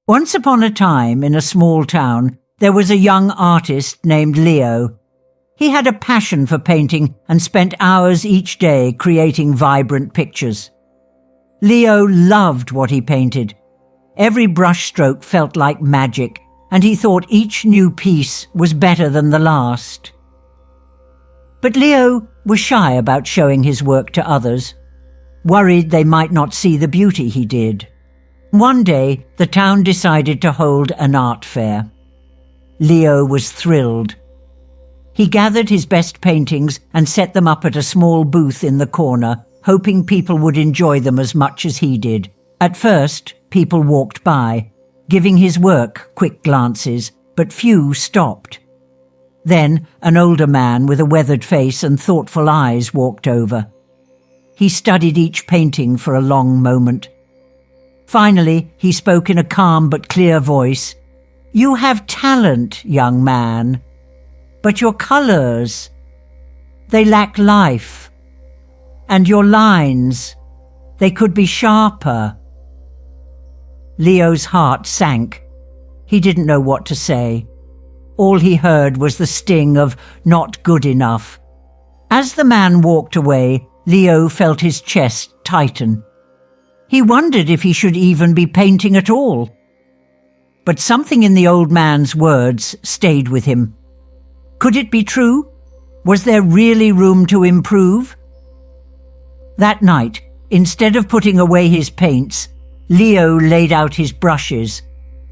Once upon a time, in a small town, there was a young artist named Leo. He had a passion for painting and spent hours each day creating vibrant pictures. Leo loved what he painted. Every brushstroke felt like magic, and he thought each new piece was better than the last. But Leo was shy about showing his work to others, worried they might not see the beauty he did. One day, the town decided to hold an art fair. Leo was thrilled. He gathered his best paintings and set them up at a small booth in the corner, hoping people would enjoy them as much as he did. At first, people walked by, giving his work quick glances, but few stopped. Then, an older man with a weathered face and thoughtful eyes walked over. He studied each painting for a long moment. Finally, he spoke in a calm but clear voice. "You have talent, young man, but your colors, they lack life. And your lines, they could be sharper." Leo's heart sank. He didn't know what to say. All he heard was the sting of not good enough. As the man walked away, Leo felt his chest tighten. He wondered if he should even be painting at all. But something in the old man's words stayed with him. Could it be true? Was there really room to improve? That night, instead of putting away his paints, Leo laid out his brushes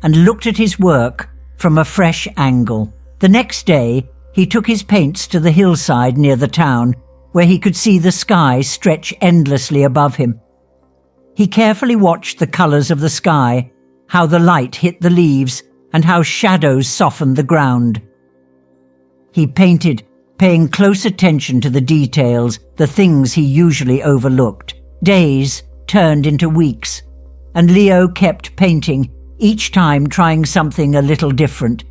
and looked at his work from a fresh angle. The next day, he took his paints to the hillside near the town, where he could see the sky stretch endlessly above him. He carefully watched the colors of the sky, how the light hit the leaves, and how shadows softened the ground. He painted, paying close attention to the details, the things he usually overlooked. Days turned into weeks, and Leo kept painting, each time trying something a little different.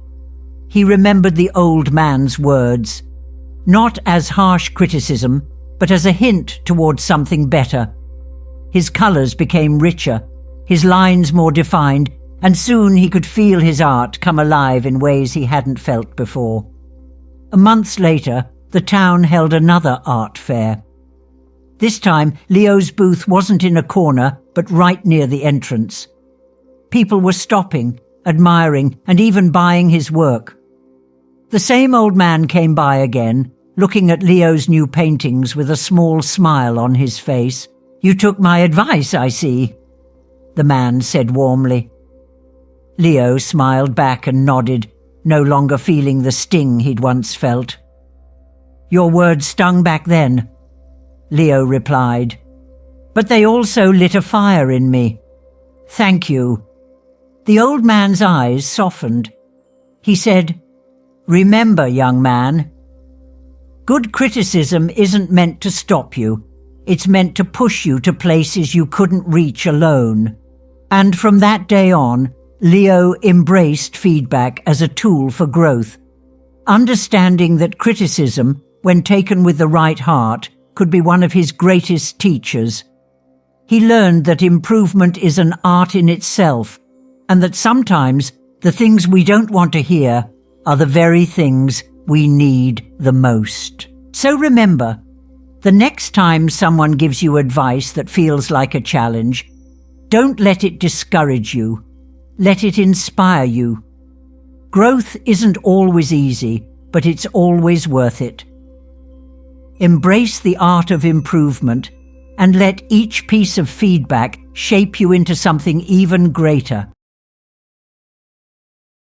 He remembered the old man's words, not as harsh criticism, but as a hint towards something better. His colors became richer, his lines more defined, and soon he could feel his art come alive in ways he hadn't felt before. Months later, the town held another art fair. This time, Leo's booth wasn't in a corner, but right near the entrance. People were stopping, admiring, and even buying his work. The same old man came by again, looking at Leo's new paintings with a small smile on his face. "You took my advice, I see," the man said warmly. Leo smiled back and nodded, no longer feeling the sting he'd once felt. "Your words stung back then," Leo replied, "but they also lit a fire in me. Thank you." The old man's eyes softened. He said, "Remember, young man, good criticism isn't meant to stop you. It's meant to push you to places you couldn't reach alone." And from that day on, Leo embraced feedback as a tool for growth, understanding that criticism, when taken with the right heart, could be one of his greatest teachers. He learned that improvement is an art in itself, and that sometimes the things we don't want to hear are the very things we need the most. So remember, the next time someone gives you advice that feels like a challenge, don't let it discourage you. Let it inspire you. Growth isn't always easy, but it's always worth it. Embrace the art of improvement and let each piece of feedback shape you into something even greater.